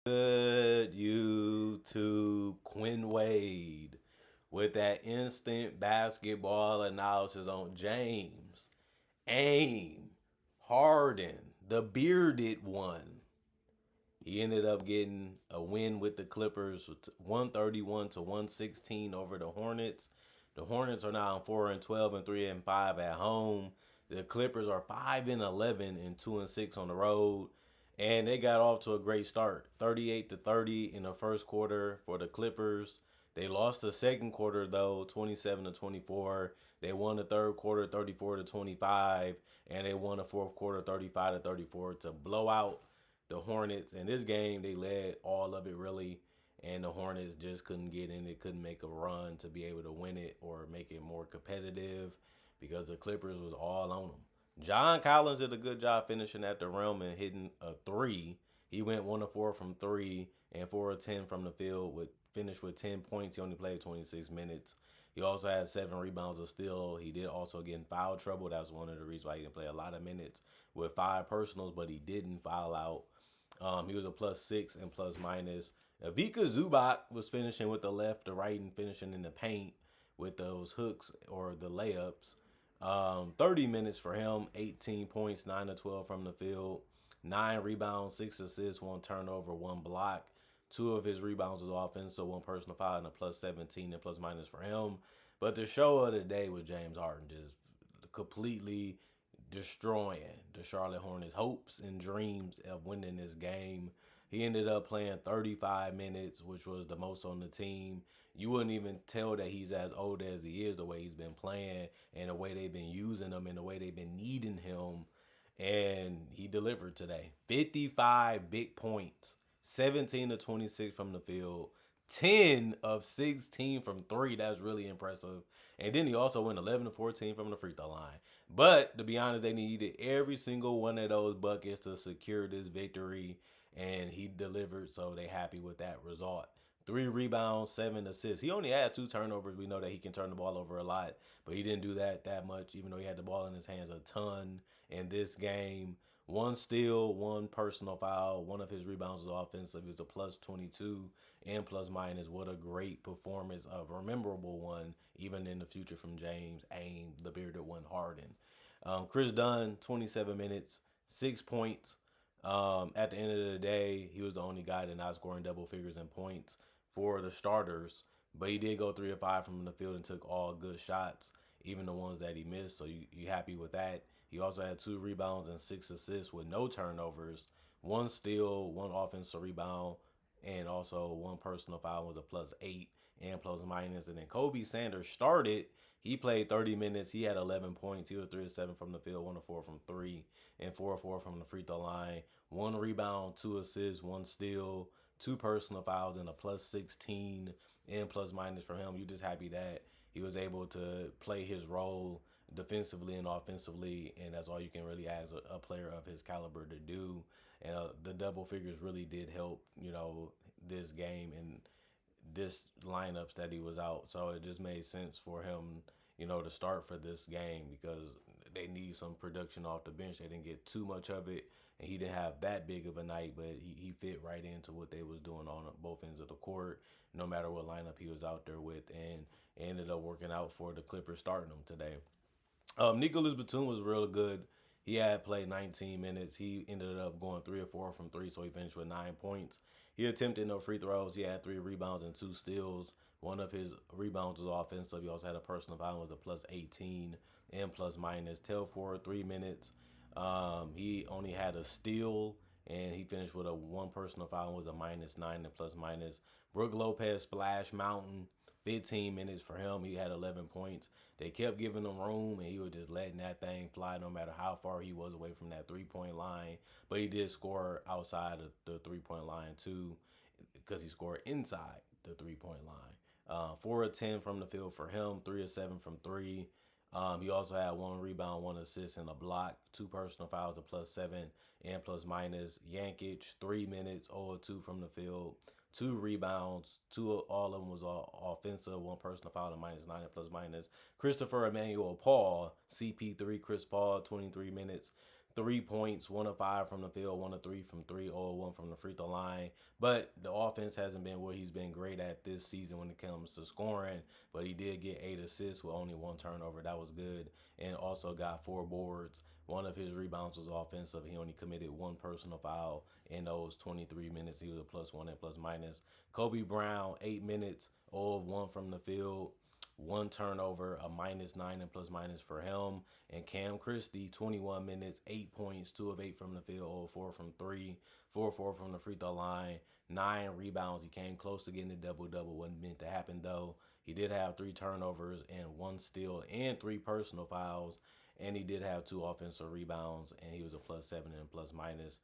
Good YouTube, Quinn Wade with that instant basketball analysis on James, Aim, Harden, the bearded one. He ended up getting a win with the Clippers, 131 to 116 over the Hornets. The Hornets are now 4-12 and 3-5 at home. The Clippers are 5-11 and 2-6 on the road, and they got off to a great start, 38 to 30 in the first quarter for the Clippers. They lost the second quarter though, 27 to 24. They won the third quarter, 34 to 25, and they won the fourth quarter, 35 to 34 to blow out the Hornets. In this game, they led all of it really, and the Hornets just couldn't get in. They couldn't make a run to be able to win it or make it more competitive because the Clippers was all on them. John Collins did a good job finishing at the rim and hitting a three. He went 1 of 4 from three and 4 of 10 from the field. With finished with 10 points. He only played 26 minutes. He also had 7 rebounds of steal. He did also get in foul trouble. That was one of the reasons why he didn't play a lot of minutes with 5 personals, but he didn't foul out. He was a +6 and plus minus. Vika Zubac was finishing with the left, the right, and finishing in the paint with those hooks or the layups. 30 minutes for him, 18 points, 9 to 12 from the field, 9 rebounds, 6 assists, 1 turnover, 1 block. 2 of his rebounds was offense, so 1 personal foul and a +17 and plus minus for him. But the show of the day was James Harden just completely destroying the Charlotte Hornets' hopes and dreams of winning this game. He ended up playing 35 minutes, which was the most on the team. You wouldn't even tell that he's as old as he is the way he's been playing and the way they've been using him and the way they've been needing him. And he delivered today. 55 big points, 17 to 26 from the field, 10 of 16 from three. That's really impressive. And then he also went 11 to 14 from the free throw line. But to be honest, they needed every single one of those buckets to secure this victory, and he delivered. So they happy with that result. 3 rebounds, 7 assists. He only had 2 turnovers. We know that he can turn the ball over a lot, but he didn't do that much, even though he had the ball in his hands a ton in this game. 1 steal, 1 personal foul. One of his rebounds was offensive. He was a +22 and plus minus. What a great performance, a memorable one, even in the future from James, Aim, the bearded one, Harden. Chris Dunn, 27 minutes, 6 points. At the end of the day, he was the only guy that not scoring double figures in points for the starters, but he did go 3 of 5 from the field and took all good shots, even the ones that he missed. So you happy with that? He also had 2 rebounds and 6 assists with no turnovers, 1 steal, 1 offensive rebound, and also 1 personal foul was a +8 and plus minus. And then Kobe Sanders started. He played 30 minutes. He had 11 points. He was 3 of 7 from the field, 1 of 4 from three, and 4 of 4 from the free throw line. 1 rebound, 2 assists, 1 steal, 2 personal fouls, and a +16 and plus minus for him. You just happy that he was able to play his role defensively and offensively, and that's all you can really ask a player of his caliber to do. And the double figures really did help, this game and this lineups that he was out. So it just made sense for him, to start for this game because they need some production off the bench. They didn't get too much of it, and he didn't have that big of a night, but he fit right into what they was doing on both ends of the court, no matter what lineup he was out there with, and ended up working out for the Clippers starting him today. Nicholas Batum was real good. He had played 19 minutes. He ended up going 3 of 4 from three, so he finished with 9 points. He attempted no free throws. He had 3 rebounds and 2 steals. One of his rebounds was offensive. He also had a personal foul, was a +18 and plus minus. Tell for 3 minutes. He only had a steal, and he finished with a 1 personal foul, was a -9 and plus minus. Brook Lopez splash mountain. 15 minutes for him. He had 11 points. They kept giving him room, and he was just letting that thing fly no matter how far he was away from that three-point line. But he did score outside of the three-point line, too, because he scored inside the three-point line. 4 of 10 from the field for him, 3 of 7 from three. He also had 1 rebound, 1 assist, and a block. 2 personal fouls, a +7 and plus minus. Yankic, 3 minutes, 0 of 2 from the field. 2 rebounds, all of them was all offensive. 1 personal foul, a -9 and plus minus. Christopher Emmanuel Paul, CP3, Chris Paul, 23 minutes, 3 points, 1 of 5 from the field, 1 of 3 from three, 0 of 1 from the free throw line. But the offense hasn't been what he's been great at this season when it comes to scoring. But he did get 8 assists with only 1 turnover. That was good. And also got 4 boards. One of his rebounds was offensive. He only committed 1 personal foul in those 23 minutes. He was a +1 and plus minus. Kobe Brown, 8 minutes, 0 of 1 from the field, 1 turnover, a -9 and plus minus for him. And Cam Christie, 21 minutes, 8 points, 2 of 8 from the field, 0 of 4 from three, 4 of 4 from the free throw line, 9 rebounds. He came close to getting a double-double. Wasn't meant to happen, though. He did have 3 turnovers and 1 steal and 3 personal fouls. And he did have 2 offensive rebounds, and he was a +7 and plus minus.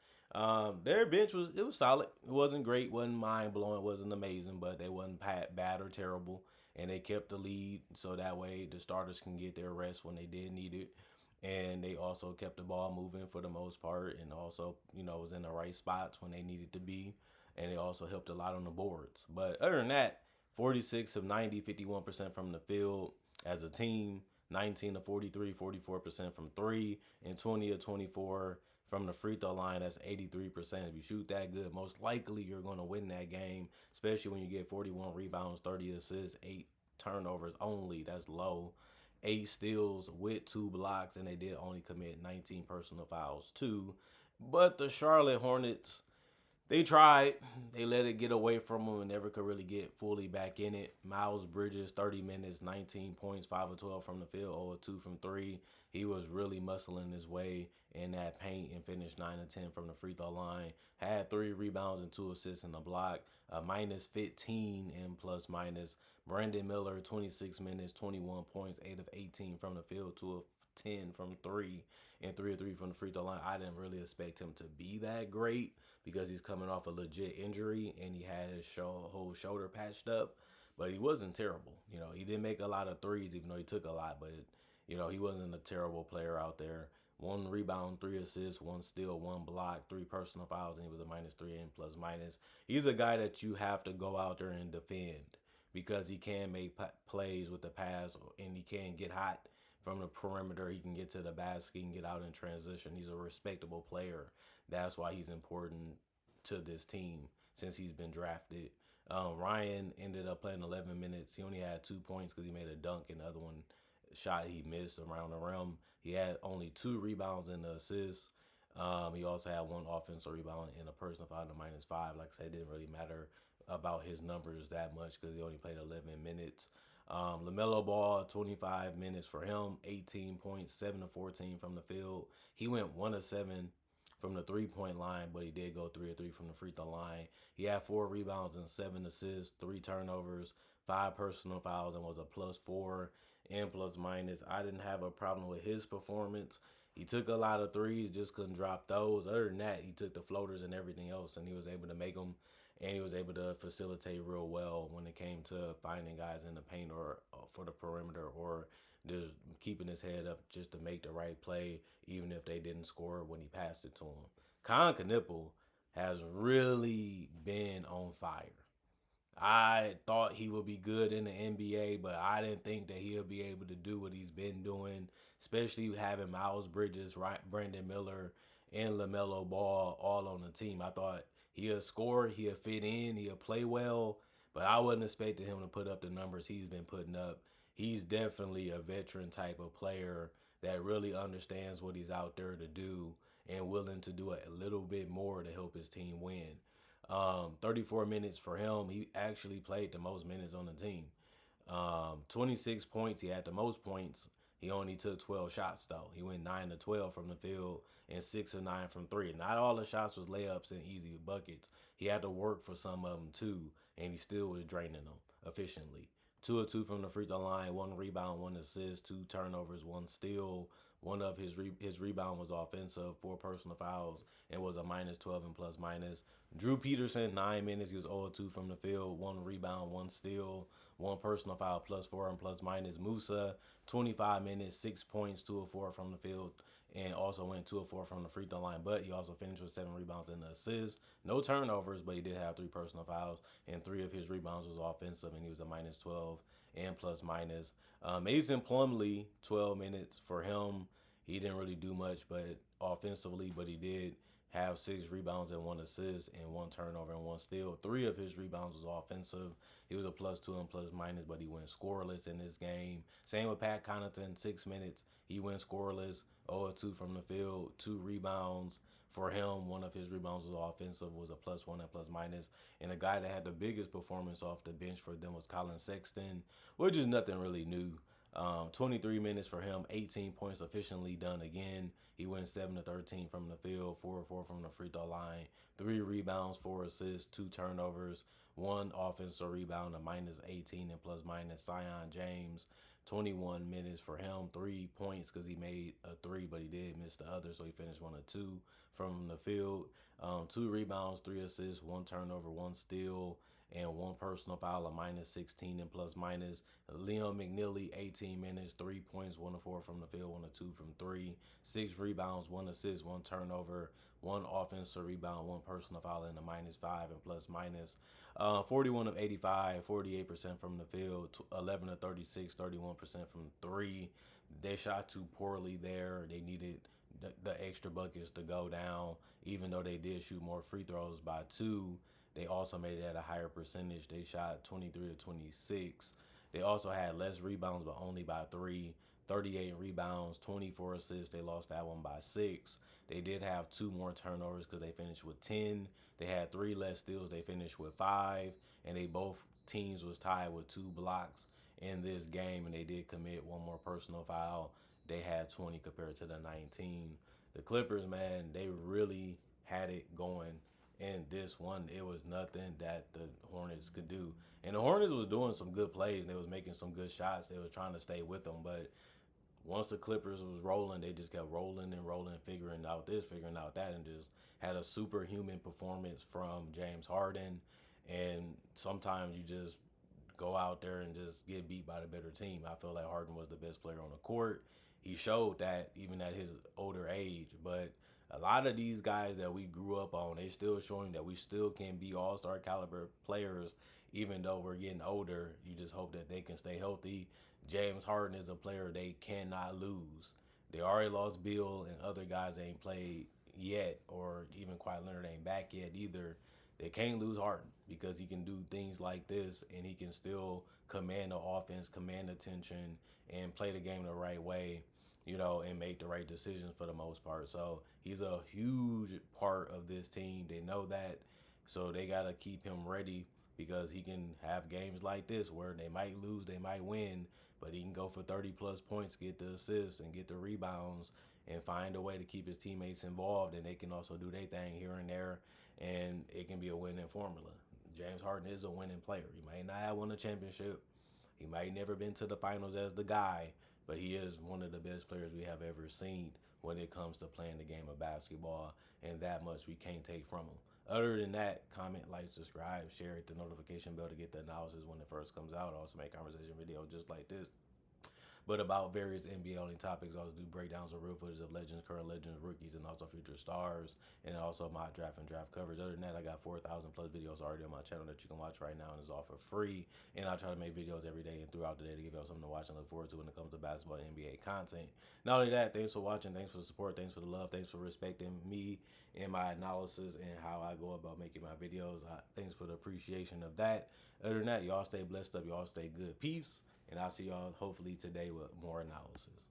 Their bench was solid. It wasn't great, wasn't mind blowing, wasn't amazing, but they wasn't bad or terrible. And they kept the lead, so that way the starters can get their rest when they did need it. And they also kept the ball moving for the most part, and also was in the right spots when they needed to be. And they also helped a lot on the boards. But other than that, 46 of 90, 51% from the field as a team. 19 of 43, 44% from three, and 20 of 24 from the free throw line. That's 83%. If you shoot that good, most likely you're going to win that game, especially when you get 41 rebounds, 30 assists, 8 turnovers only. That's low. 8 steals with 2 blocks, and they did only commit 19 personal fouls too. But the Charlotte Hornets, they tried. They let it get away from them and never could really get fully back in it. Miles Bridges, 30 minutes, 19 points, 5 of 12 from the field, 0 of 2 from three. He was really muscling his way in that paint and finished 9 of 10 from the free throw line. Had 3 rebounds and 2 assists in the block, -15 in plus minus. Brandon Miller, 26 minutes, 21 points, 8 of 18 from the field, 2 of 10 from three, and 3 of 3 from the free throw line. I didn't really expect him to be that great because he's coming off a legit injury and he had his whole shoulder patched up, but he wasn't terrible. He didn't make a lot of threes, even though he took a lot, but he wasn't a terrible player out there. 1 rebound, 3 assists, 1 steal, 1 block, 3 personal fouls, and he was a -3 and plus minus. He's a guy that you have to go out there and defend because he can make plays with the pass and he can get hot from the perimeter. He can get to the basket, he can get out in transition. He's a respectable player. That's why he's important to this team since he's been drafted. Ryan ended up playing 11 minutes. He only had 2 points because he made a dunk, and the other one shot he missed around the rim. He had only 2 rebounds and the assist. He also had 1 offensive rebound and a personal foul to -5. Like I said, it didn't really matter about his numbers that much because he only played 11 minutes. LaMelo Ball, 25 minutes for him, 18 points, 7 of 14 from the field. He went 1 of 7 from the 3-point line, but he did go 3 of 3 from the free throw line. He had 4 rebounds and 7 assists, 3 turnovers, 5 personal fouls, and was a +4 and plus minus. I didn't have a problem with his performance. He took a lot of threes, just couldn't drop those. Other than that, he took the floaters and everything else, and he was able to make them, and he was able to facilitate real well when it came to finding guys in the paint or for the perimeter, or just keeping his head up just to make the right play, even if they didn't score when he passed it to him. Colin Knippel has really been on fire. I thought he would be good in the NBA, but I didn't think that he'll be able to do what he's been doing, especially having Miles Bridges, Brandon Miller, and LaMelo Ball all on the team. I thought he'll score, he'll fit in, he'll play well, but I wasn't expecting him to put up the numbers he's been putting up. He's definitely a veteran type of player that really understands what he's out there to do and willing to do a little bit more to help his team win. 34 minutes for him. He actually played the most minutes on the team. 26 points. He had the most points. He only took 12 shots, though. He went 9 of 12 from the field and 6 of 9 from three. Not all the shots was layups and easy buckets. He had to work for some of them, too, and he still was draining them efficiently. 2 of 2 from the free throw line, 1 rebound, 1 assist, 2 turnovers, 1 steal. One of his rebound was offensive, 4 personal fouls, and was a -12 and plus minus. Drew Peterson, 9 minutes. He was 0 of 2 from the field, 1 rebound, 1 steal, 1 personal foul, +4 and plus minus. Musa, 25 minutes, 6 points, 2 of 4 from the field, and also went 2 of 4 from the free throw line. But he also finished with 7 rebounds and an assist. No turnovers, but he did have 3 personal fouls, and 3 of his rebounds was offensive, and he was a -12 and plus minus. Mason Plumlee, 12 minutes for him. He didn't really do much, but offensively, but he did have 6 rebounds and 1 assist and 1 turnover and 1 steal. 3 of his rebounds was offensive. He was a +2 and plus minus, but he went scoreless in this game. Same with Pat Connaughton, 6 minutes. He went scoreless, 0 of 2 from the field, 2 rebounds. For him, one of his rebounds was offensive, was a +1 and plus minus. And the guy that had the biggest performance off the bench for them was Colin Sexton, which is nothing really new. 23 minutes for him, 18 points efficiently done again. He went 7 of 13 from the field, 4 of 4 from the free throw line, 3 rebounds, 4 assists, 2 turnovers, 1 offensive rebound, a -18 and plus minus. Zion James, 21 minutes for him, 3 points because he made a 3, but he did miss the other, so he finished 1 of 2 from the field. 2 rebounds, 3 assists, 1 turnover, 1 steal, and 1 personal foul, a -16 and plus minus. Liam McNeely, 18 minutes, 3 points, 1 of 4 from the field, 1 of 2 from 3, 6 rebounds, 1 assist, 1 turnover, 1 offensive rebound, 1 personal foul, and a -5 and plus minus. 41 of 85, 48% from the field, 11 of 36, 31% from 3. They shot too poorly there. They needed the extra buckets to go down, even though they did shoot more free throws by 2. They also made it at a higher percentage. They shot 23 of 26. They also had less rebounds, but only by 3. 38 rebounds, 24 assists. They lost that one by 6. They did have 2 more turnovers because they finished with 10. They had 3 less steals. They finished with 5. And they both teams was tied with 2 blocks in this game. And they did commit 1 more personal foul. They had 20 compared to the 19. The Clippers, man, they really had it going. In this one, it was nothing that the Hornets could do. And the Hornets was doing some good plays. And they was making some good shots. They was trying to stay with them. But once the Clippers was rolling, they just kept rolling and rolling, figuring out this, figuring out that, and just had a superhuman performance from James Harden. And sometimes you just go out there and just get beat by the better team. I feel like Harden was the best player on the court. He showed that even at his older age. But a lot of these guys that we grew up on, they still showing that we still can be all-star caliber players even though we're getting older. You just hope that they can stay healthy. James Harden is a player they cannot lose. They already lost Bill, and other guys ain't played yet, or even Kawhi Leonard ain't back yet either. They can't lose Harden because he can do things like this, and he can still command the offense, command attention, and play the game the right way, and make the right decisions for the most part. So he's a huge part of this team. They know that, so they got to keep him ready because he can have games like this where they might lose, they might win, but he can go for 30-plus points, get the assists, and get the rebounds, and find a way to keep his teammates involved, and they can also do their thing here and there, and it can be a winning formula. James Harden is a winning player. He might not have won a championship. He might never been to the finals as the guy, but he is one of the best players we have ever seen when it comes to playing the game of basketball, and that much we can't take from him. Other than that, comment, like, subscribe, share, hit the notification bell to get the analysis when it first comes out. Also make conversation videos just like this, but about various NBA only topics. I also do breakdowns of real footage of legends, current legends, rookies, and also future stars, and also my draft and draft coverage. Other than that, I got 4,000 plus videos already on my channel that you can watch right now, and it's all for free. And I try to make videos every day and throughout the day to give y'all something to watch and look forward to when it comes to basketball and NBA content. Not only that, thanks for watching, thanks for the support, thanks for the love, thanks for respecting me and my analysis and how I go about making my videos. Thanks for the appreciation of that. Other than that, y'all stay blessed up, y'all stay good. Peace. And I'll see y'all hopefully today with more analysis.